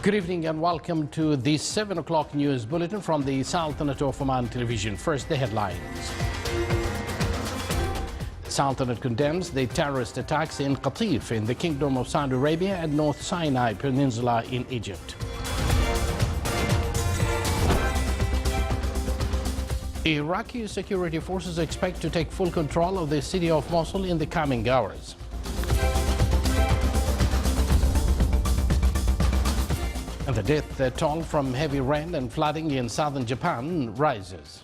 Good evening and welcome to the 7 o'clock news bulletin from the Sultanate of Oman television. First, the headlines. The Sultanate condemns the terrorist attacks in Qatif in the Kingdom of Saudi Arabia and North Sinai Peninsula in Egypt. Iraqi security forces expect to take full control of the city of Mosul in the coming hours. And the death toll from heavy rain and flooding in southern Japan rises.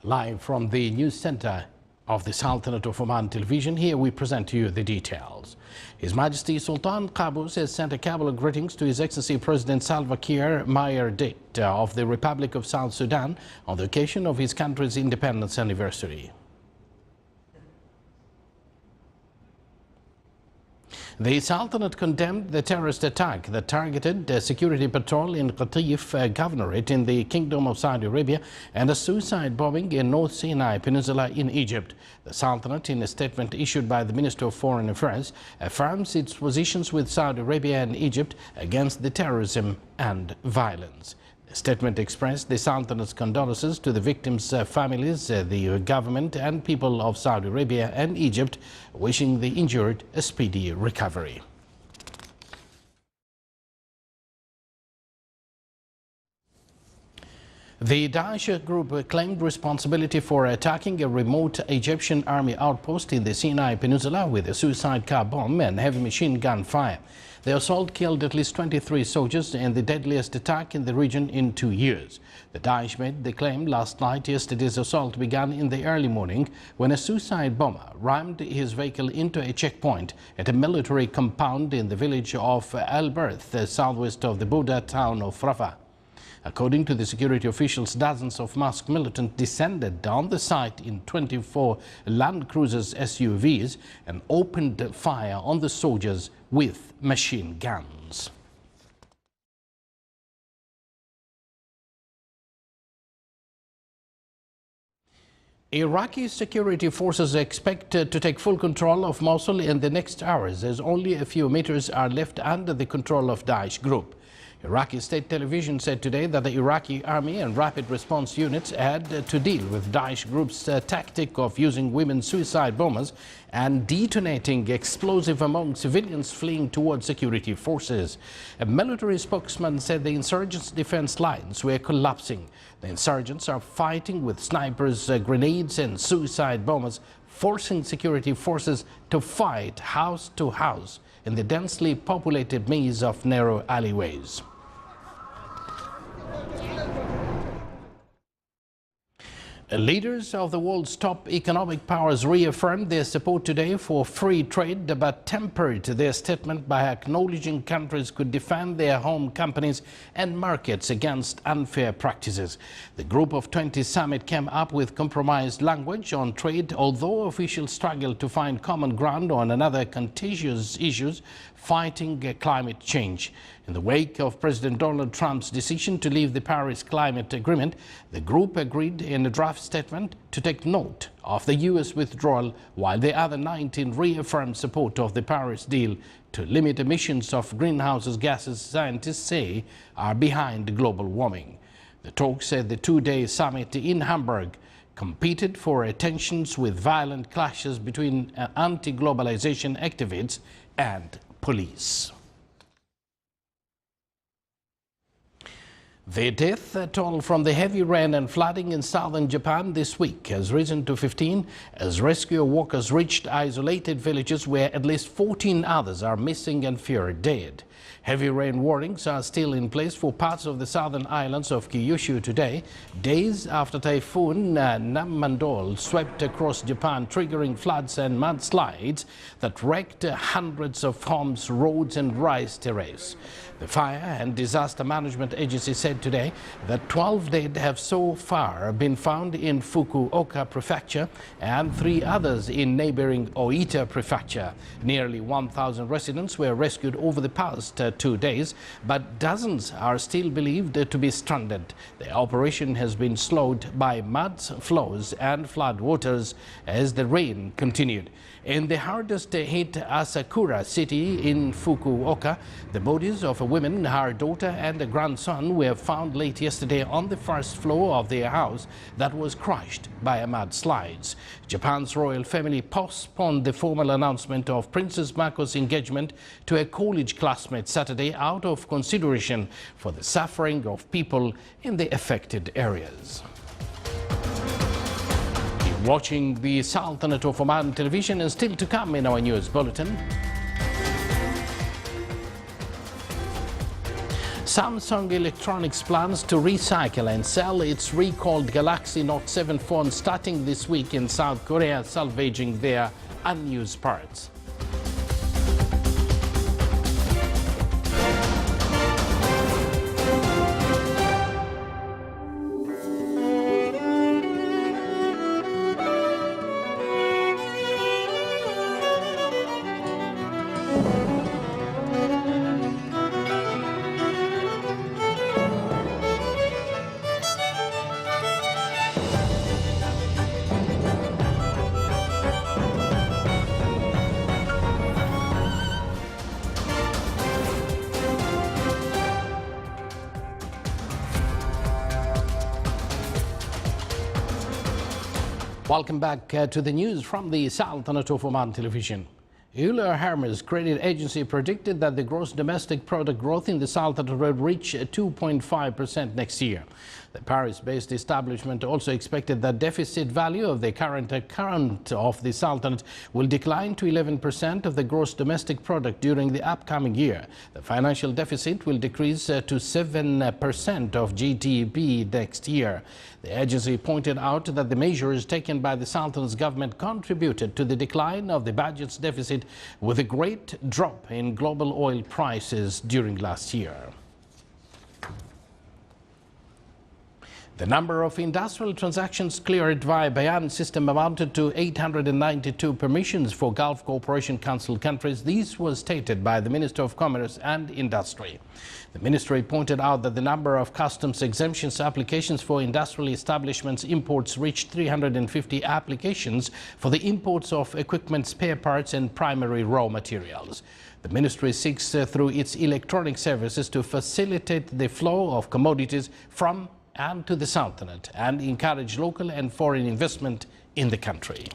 Live from the news center of the Sultanate of Oman television, here we present to you the details. His Majesty Sultan Qaboos has sent a cabal of greetings to His Excellency President Salva Kiir Mayardit of the Republic of South Sudan on the occasion of his country's independence anniversary. The Sultanate condemned the terrorist attack that targeted a security patrol in Qatif Governorate in the Kingdom of Saudi Arabia and a suicide bombing in North Sinai Peninsula in Egypt. The Sultanate, in a statement issued by the Minister of Foreign Affairs, affirms its positions with Saudi Arabia and Egypt against the terrorism and violence. The statement expressed the Sultanate's condolences to the victims' families, the government and people of Saudi Arabia and Egypt, wishing the injured a speedy recovery. The Daesh group claimed responsibility for attacking a remote Egyptian army outpost in the Sinai Peninsula with a suicide car bomb and heavy machine gun fire. The assault killed at least 23 soldiers and the deadliest attack in the region in 2 years. The Daesh made the claim last night. Yesterday's assault began in the early morning when a suicide bomber rammed his vehicle into a checkpoint at a military compound in the village of Al Berth, southwest of the border town of Rafah. According to the security officials, dozens of masked militants descended on the site in 24 Land Cruisers SUVs and opened fire on the soldiers with machine guns. Iraqi security forces expect to take full control of Mosul in the next hours, as only a few meters are left under the control of Daesh group. Iraqi state television said today that the Iraqi army and rapid response units had to deal with Daesh group's tactic of using women suicide bombers and detonating explosive among civilians fleeing towards security forces. A military spokesman said the insurgents' defense lines were collapsing. The insurgents are fighting with snipers, grenades and suicide bombers, forcing security forces to fight house to house in the densely populated maze of narrow alleyways. Leaders of the world's top economic powers reaffirmed their support today for free trade, but tempered their statement by acknowledging countries could defend their home companies and markets against unfair practices. The Group of 20 summit came up with compromised language on trade, although officials struggled to find common ground on another contentious issues, fighting climate change. In the wake of President Donald Trump's decision to leave the Paris Climate Agreement, the group agreed in a draft statement to take note of the U.S. withdrawal, while the other 19 reaffirmed support of the Paris deal to limit emissions of greenhouse gases scientists say are behind global warming. The talks at the two-day summit in Hamburg competed for attentions with violent clashes between anti-globalization activists and police. The death toll from the heavy rain and flooding in southern Japan this week has risen to 15 as rescue workers reached isolated villages where at least 14 others are missing and feared dead. Heavy rain warnings are still in place for parts of the southern islands of Kyushu today, days after Typhoon Namandol swept across Japan, triggering floods and mudslides that wrecked hundreds of homes, roads and rice terraces. The Fire and Disaster Management Agency said today that 12 dead have so far been found in Fukuoka Prefecture and 3 others in neighboring Oita Prefecture. Nearly 1,000 residents were rescued over the past last 2 days, but dozens are still believed to be stranded. The operation has been slowed by mud flows and flood waters as the rain continued. In the hardest hit Asakura city in Fukuoka, the bodies of a woman, her daughter and a grandson were found late yesterday on the first floor of their house that was crushed by a mudslide. Japan's royal family postponed the formal announcement of Princess Mako's engagement to a college classmate Saturday out of consideration for the suffering of people in the affected areas. Watching the Sultanate of Oman television, and still to come in our news bulletin. Samsung Electronics plans to recycle and sell its recalled Galaxy Note 7 phone starting this week in South Korea, salvaging their unused parts. Welcome back to the news from the Sultanate of Oman television. Euler Hermes Credit Agency predicted that the gross domestic product growth in the Sultanate would reach 2.5% next year. The Paris-based establishment also expected that deficit value of the current account of the Sultanate will decline to 11% of the gross domestic product during the upcoming year. The financial deficit will decrease to 7% of GDP next year. The agency pointed out that the measures taken by the Sultanate's government contributed to the decline of the budget's deficit, with a great drop in global oil prices during last year. The number of industrial transactions cleared via Bayan system amounted to 892 permissions for Gulf Cooperation Council countries. This was stated by the Minister of Commerce and Industry. The ministry pointed out that the number of customs exemptions applications for industrial establishments imports reached 350 applications for the imports of equipment, spare parts and primary raw materials. The ministry seeks through its electronic services to facilitate the flow of commodities from and to the Sultanate and encourage local and foreign investment in the country.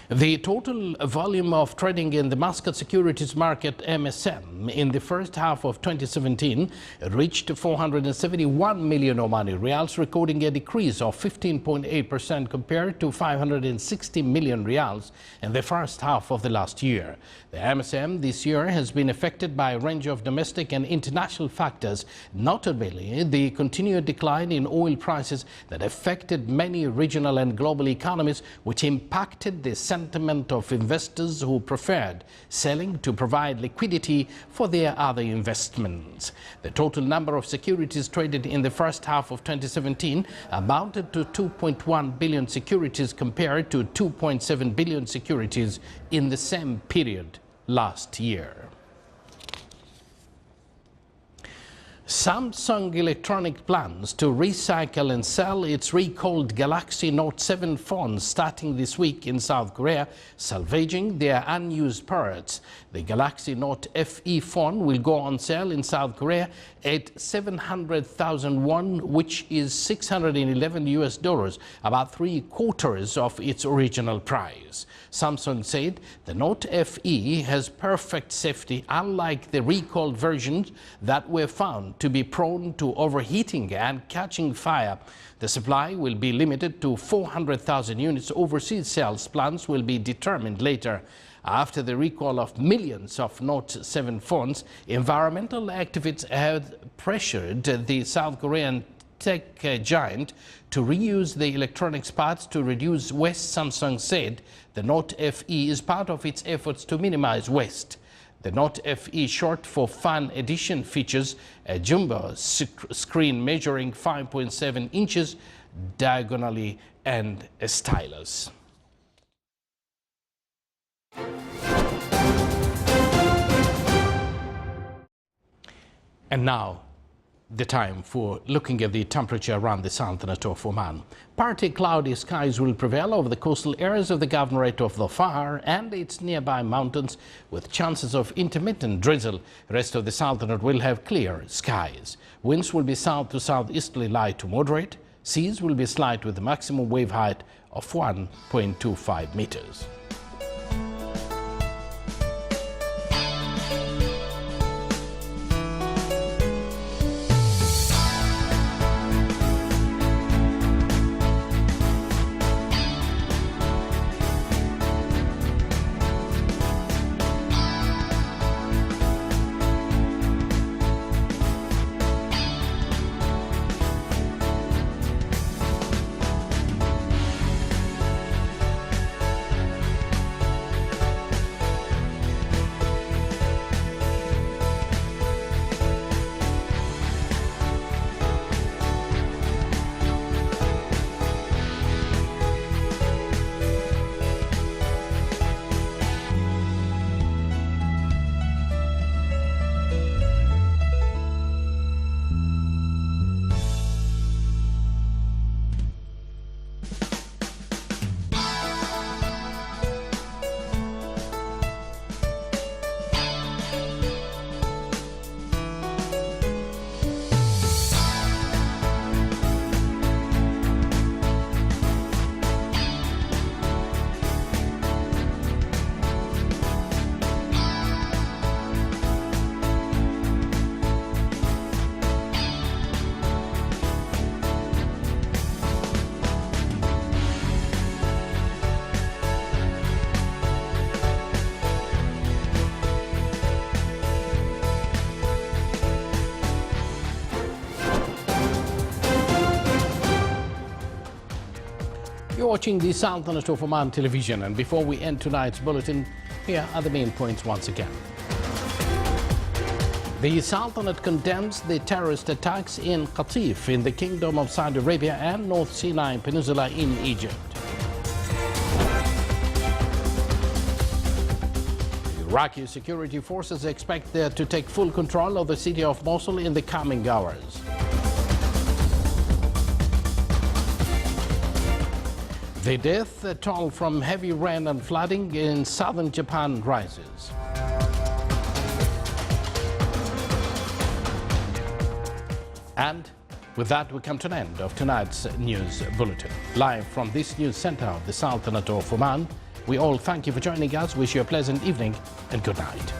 The total volume of trading in the Muscat Securities market MSM in the first half of 2017 reached 471 million Omani Rials, recording a decrease of 15.8% compared to 560 million Rials in the first half of the last year. The MSM this year has been affected by a range of domestic and international factors, notably the continued decline in oil prices that affected many regional and global economies, which impacted the sentiment of investors who preferred selling to provide liquidity for their other investments. The total number of securities traded in the first half of 2017 amounted to 2.1 billion securities compared to 2.7 billion securities in the same period last year. Samsung Electronics plans to recycle and sell its recalled Galaxy Note 7 phones starting this week in South Korea, salvaging their unused parts. The Galaxy Note FE phone will go on sale in South Korea at 700,000 won, which is $611, about 3/4 of its original price. Samsung said the Note FE has perfect safety, unlike the recalled versions that were found to be prone to overheating and catching fire. The supply will be limited to 400,000 units. Overseas sales plans will be determined later. After the recall of millions of Note 7 phones, environmental activists have pressured the South Korean tech giant to reuse the electronics parts to reduce waste. Samsung said the Note FE is part of its efforts to minimize waste. The Note FE, short for Fan Edition, features a jumbo screen measuring 5.7 inches diagonally and a stylus. And now, the time for looking at the temperature around the Sultanate of Oman. Partly cloudy skies will prevail over the coastal areas of the Governorate of Dhofar and its nearby mountains, with chances of intermittent drizzle. The rest of the Sultanate will have clear skies. Winds will be south to southeasterly light to moderate. Seas will be slight with a maximum wave height of 1.25 meters. You're watching the Sultanate of Oman television, and before we end tonight's bulletin, here are the main points once again. The Sultanate condemns the terrorist attacks in Qatif in the Kingdom of Saudi Arabia and North Sinai Peninsula in Egypt. Iraqi security forces expect to take full control of the city of Mosul in the coming hours. The death toll from heavy rain and flooding in southern Japan rises. And with that, we come to an end of tonight's news bulletin. Live from this news center of the Sultanate of Oman, we all thank you for joining us, wish you a pleasant evening and good night.